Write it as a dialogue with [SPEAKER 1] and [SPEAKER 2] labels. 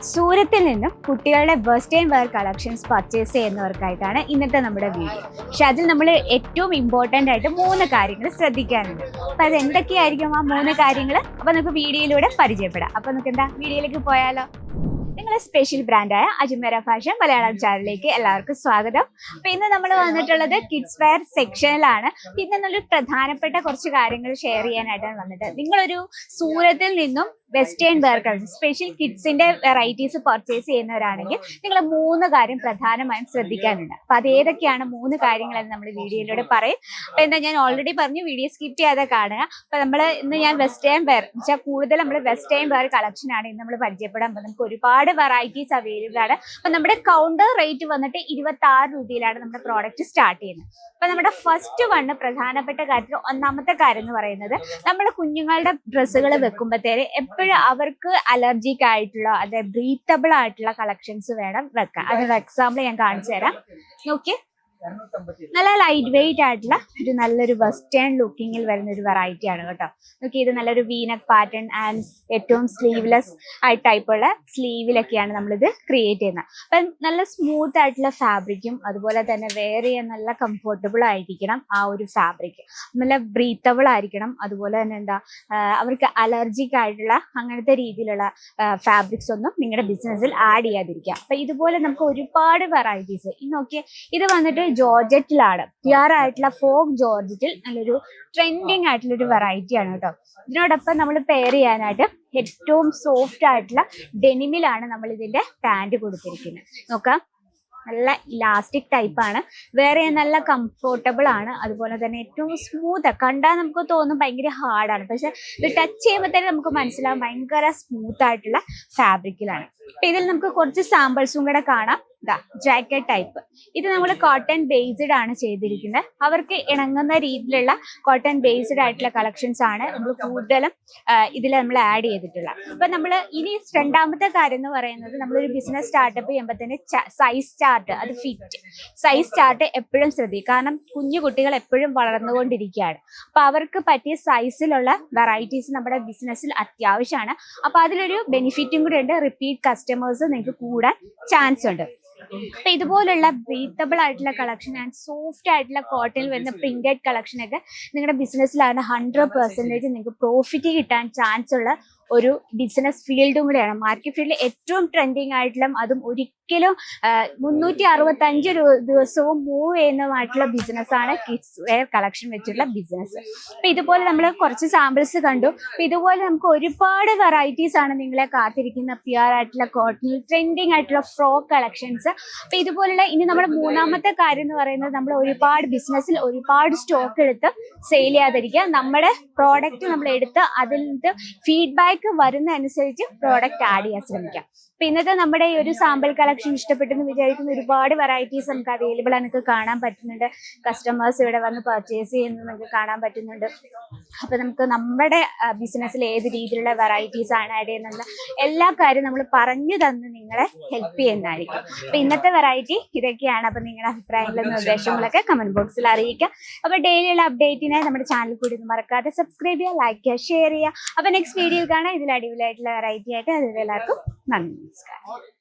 [SPEAKER 1] സൂരത്തിൽ നിന്നും കുട്ടികളുടെ best time wear collections purchase ചെയ്യുന്നവർക്കായിട്ടാണ് ഇന്നത്തെ നമ്മുടെ വീഡിയോ. പക്ഷെ അതിൽ നമ്മൾ ഏറ്റവും ഇമ്പോർട്ടൻ്റ് ആയിട്ട് 3 കാര്യങ്ങൾ ശ്രദ്ധിക്കാനുണ്ട്. അപ്പം അത് എന്തൊക്കെയായിരിക്കും ആ 3 കാര്യങ്ങൾ? അപ്പം നമുക്ക് വീഡിയോയിലൂടെ പരിചയപ്പെടാം. അപ്പം നമുക്ക് എന്താ വീഡിയോയിലേക്ക് പോയാലോ? നിങ്ങളെ സ്പെഷ്യൽ ബ്രാൻഡായ അജ്മേര ഫാഷൻ മലയാളം ചാനലിലേക്ക് എല്ലാവർക്കും സ്വാഗതം. അപ്പൊ ഇന്ന് നമ്മൾ വന്നിട്ടുള്ളത് കിഡ്സ് വെയർ സെക്ഷനിലാണ്. ഇന്ന് നല്ലൊരു പ്രധാനപ്പെട്ട കുറച്ച് കാര്യങ്ങൾ ഷെയർ ചെയ്യാനായിട്ടാണ് വന്നിട്ട്. നിങ്ങളൊരു സൂരത്തിൽ നിന്നും വെസ്റ്റേൺ വെയർ കളക്ഷൻ സ്പെഷ്യൽ കിഡ്സിന്റെ വെറൈറ്റീസ് പർച്ചേസ് ചെയ്യുന്നവരാണെങ്കിൽ നിങ്ങൾ 3 കാര്യം പ്രധാനമായും ശ്രദ്ധിക്കാനുണ്ട്. അപ്പൊ അത് ഏതൊക്കെയാണ് 3 കാര്യങ്ങളെന്ന് നമ്മൾ വീഡിയോയിലൂടെ പറയും. അപ്പൊ എന്താ ഞാൻ ഓൾറെഡി പറഞ്ഞു, വീഡിയോ സ്കിപ്പ് ചെയ്യാതെ കാണുക. അപ്പൊ ഇന്ന് ഞാൻ വെസ്റ്റേൺ വെയർ വെച്ചാൽ കൂടുതൽ നമ്മൾ വെസ്റ്റേൺ വെയർ കളക്ഷൻ ആണ് ഇന്ന് നമ്മൾ പരിചയപ്പെടാൻ പോകുന്നത്. നമുക്ക് ഒരുപാട് വെറൈറ്റീസ് അവൈലബിൾ ആണ്. അപ്പൊ നമ്മുടെ കൗണ്ടർ റേറ്റ് വന്നിട്ട് 26 രൂപയിലാണ് നമ്മുടെ പ്രോഡക്റ്റ് സ്റ്റാർട്ട് ചെയ്യുന്നത്. അപ്പൊ നമ്മുടെ ഫസ്റ്റ് പ്രധാനപ്പെട്ട കാര്യത്തിൽ ഒന്നാമത്തെ കാര്യം എന്ന് പറയുന്നത്, നമ്മൾ കുഞ്ഞുങ്ങളുടെ ഡ്രസ്സുകൾ വെക്കുമ്പോഴത്തേക്ക് എപ്പോഴും അവർക്ക് അലർജിക് ആയിട്ടുള്ള അതായത് ബ്രീത്തബിൾ ആയിട്ടുള്ള കളക്ഷൻസ് വേണം വെക്കാൻ. അതിനുള്ള എക്സാമ്പിൾ ഞാൻ കാണിച്ചു തരാം. നോക്കിയേ, നല്ല ലൈറ്റ് വെയിറ്റ് ആയിട്ടുള്ള ഒരു നല്ലൊരു വെസ്റ്റേൺ ലുക്കിങ്ങിൽ വരുന്ന ഒരു വെറൈറ്റി ആണ് കേട്ടോ. നോക്കി, ഇത് നല്ലൊരു വീനക്ക് പാറ്റേൺ ആൻഡ് ഏറ്റവും സ്ലീവ്ലെസ് ആയിട്ട് ടൈപ്പുള്ള സ്ലീവിലൊക്കെയാണ് നമ്മളിത് ക്രിയേറ്റ് ചെയ്യുന്നത്. അപ്പം നല്ല സ്മൂത്ത് ആയിട്ടുള്ള ഫാബ്രിക്കും അതുപോലെ തന്നെ വെയർ ചെയ്യാൻ നല്ല കംഫർട്ടബിൾ ആയിരിക്കണം. ആ ഒരു ഫാബ്രിക് നല്ല ബ്രീത്തബിൾ ആയിരിക്കണം. അതുപോലെ തന്നെ അവർക്ക് അലർജിക് ആയിട്ടുള്ള അങ്ങനത്തെ രീതിയിലുള്ള ഫാബ്രിക്സ് ഒന്നും നിങ്ങളുടെ ബിസിനസ്സിൽ ആഡ് ചെയ്യാതിരിക്കുക. അപ്പൊ ഇതുപോലെ നമുക്ക് ഒരുപാട് വെറൈറ്റീസ്. ഈ നോക്കിയേ, ഇത് വന്നിട്ട് ജോർജറ്റിലാണ്, പ്യുവർ ആയിട്ടുള്ള ഫോക്ക് ജോർജറ്റിൽ നല്ലൊരു ട്രെൻഡിങ് ആയിട്ടുള്ള ഒരു വെറൈറ്റി ആണ് കേട്ടോ. ഇതിനോടൊപ്പം നമ്മൾ പെയർ ചെയ്യാനായിട്ട് ഏറ്റവും സോഫ്റ്റ് ആയിട്ടുള്ള ഡെനിമിലാണ് നമ്മൾ ഇതിന്റെ പാന്റ് കൊടുത്തിരിക്കുന്നത്. നോക്കാം, നല്ല ഇലാസ്റ്റിക് ടൈപ്പ് ആണ്, വേറെ നല്ല കംഫോർട്ടബിൾ ആണ്. അതുപോലെ തന്നെ ഏറ്റവും സ്മൂത്ത്, കണ്ടാൽ നമുക്ക് തോന്നും ഭയങ്കര ഹാർഡാണ്, പക്ഷെ ഇത് ടച്ച് ചെയ്യുമ്പോൾ തന്നെ നമുക്ക് മനസ്സിലാവും ഭയങ്കര സ്മൂത്ത് ആയിട്ടുള്ള ഫാബ്രിക്കിലാണ്. അപ്പൊ ഇതിൽ നമുക്ക് കുറച്ച് സാമ്പിൾസും കൂടെ കാണാം. ജാക്കറ്റ് ടൈപ്പ്, ഇത് നമ്മൾ കോട്ടൺ ബേസ്ഡ് ആണ് ചെയ്തിരിക്കുന്നത്. അവർക്ക് ഇണങ്ങുന്ന രീതിയിലുള്ള കോട്ടൺ ബേസ്ഡ് ആയിട്ടുള്ള കളക്ഷൻസ് ആണ് നമ്മൾ കൂടുതലും ഇതിൽ നമ്മൾ ആഡ് ചെയ്തിട്ടുള്ളത്. അപ്പൊ നമ്മൾ ഇനി രണ്ടാമത്തെ കാര്യം എന്ന് പറയുന്നത്, നമ്മളൊരു ബിസിനസ് സ്റ്റാർട്ടപ്പ് ചെയ്യുമ്പോൾ തന്നെ സൈസ് ചാർട്ട്, അത് ഫിറ്റ് സൈസ് ചാർട്ട് എപ്പോഴും ശ്രദ്ധിക്കും. കാരണം കുഞ്ഞു കുട്ടികൾ എപ്പോഴും വളർന്നുകൊണ്ടിരിക്കുകയാണ്. അപ്പൊ അവർക്ക് പറ്റിയ സൈസിലുള്ള വെറൈറ്റീസ് നമ്മുടെ ബിസിനസ്സിൽ അത്യാവശ്യമാണ്. അപ്പൊ അതിലൊരു ബെനിഫിറ്റും കൂടെ ഉണ്ട്, റിപ്പീറ്റ് കസ്റ്റമേഴ്സ് നിങ്ങൾക്ക് കൂടാൻ ചാൻസ് ഉണ്ട്. അപ്പൊ ഇതുപോലുള്ള ബ്രീത്തബിൾ ആയിട്ടുള്ള കളക്ഷൻ ആൻഡ് സോഫ്റ്റ് ആയിട്ടുള്ള കോട്ടണിൽ വരുന്ന പ്രിന്റഡ് കളക്ഷൻ ഒക്കെ നിങ്ങളുടെ ബിസിനസ്സിലാണ് 100% നിങ്ങൾക്ക് പ്രോഫിറ്റ് കിട്ടാൻ ചാൻസ് ഉള്ള ഒരു ബിസിനസ് ഫീൽഡും കൂടെയാണ്. മാർക്കറ്റ് ഫീൽഡിൽ ഏറ്റവും ട്രെൻഡിങ് ആയിട്ടുള്ള, അതും ഒരിക്കലും 365 ദിവസവും മൂവ് ചെയ്യുന്നതുമായിട്ടുള്ള ബിസിനസ്സാണ് കിഡ്സ് വെയർ കളക്ഷൻ വെച്ചിട്ടുള്ള ബിസിനസ്. അപ്പൊ ഇതുപോലെ നമ്മൾ കുറച്ച് സാമ്പിൾസ് കണ്ടു. അപ്പൊ ഇതുപോലെ നമുക്ക് ഒരുപാട് വെറൈറ്റീസ് ആണ് നിങ്ങളെ കാത്തിരിക്കുന്ന പ്യുവർ ആയിട്ടുള്ള കോട്ടണിൽ ട്രെൻഡിങ് ആയിട്ടുള്ള ഫ്രോക്ക് കളക്ഷൻസ്. അപ്പൊ ഇതുപോലുള്ള ഇനി നമ്മുടെ മൂന്നാമത്തെ കാര്യം എന്ന് പറയുന്നത്, നമ്മൾ ഒരുപാട് ബിസിനസ്സിൽ ഒരുപാട് സ്റ്റോക്ക് എടുത്ത് സെയിൽ ചെയ്യാതിരിക്കുക. നമ്മുടെ പ്രോഡക്റ്റ് നമ്മൾ എടുത്ത് അതിൽ നിന്ന് ഫീഡ്ബാക്ക് വരുന്ന അനുസരിച്ച് പ്രോഡക്റ്റ് ആഡ് ചെയ്യാൻ ശ്രമിക്കാം. അപ്പൊ ഇന്നത്തെ നമ്മുടെ ഈ ഒരു സാമ്പിൾ കളക്ഷൻ ഇഷ്ടപ്പെട്ടെന്ന് വിചാരിക്കുന്ന ഒരുപാട് വെറൈറ്റീസ് നമുക്ക് അവൈലബിൾ ആണ്, നമുക്ക് കാണാൻ പറ്റുന്നുണ്ട്. കസ്റ്റമേഴ്സ് ഇവിടെ വന്ന് പർച്ചേസ് ചെയ്യുന്നത് നമുക്ക് കാണാൻ പറ്റുന്നുണ്ട്. അപ്പൊ നമുക്ക് നമ്മുടെ ബിസിനസ്സിൽ ഏത് രീതിയിലുള്ള വെറൈറ്റീസ് ആണ് ആഡ് ചെയ്യുന്നത് എല്ലാ കാര്യവും നമ്മൾ പറഞ്ഞു തന്ന് നിങ്ങളെ ഹെൽപ്പ് ചെയ്യുന്നതായിരിക്കും. അപ്പൊ ഇന്നത്തെ വെറൈറ്റി ഇതൊക്കെയാണ്. അപ്പൊ നിങ്ങളുടെ അഭിപ്രായങ്ങളും നിർദ്ദേശങ്ങളൊക്കെ കമന്റ് ബോക്സിൽ അറിയിക്കുക. അപ്പൊ ഡെയിലിയുള്ള അപ്ഡേറ്റിനായി നമ്മുടെ ചാനൽ കൂടി മറക്കാതെ സബ്സ്ക്രൈബ് ചെയ്യുക, ലൈക്ക് ചെയ്യുക, ഷെയർ ചെയ്യുക. അപ്പൊ നെക്സ്റ്റ് വീഡിയോയിൽ കാണാം ഇതിൽ അടിപൊളിയായിട്ടുള്ള വെറൈറ്റി ആയിട്ട്. അതിൽ എല്ലാവർക്കും നന്ദി, നമസ്കാരം.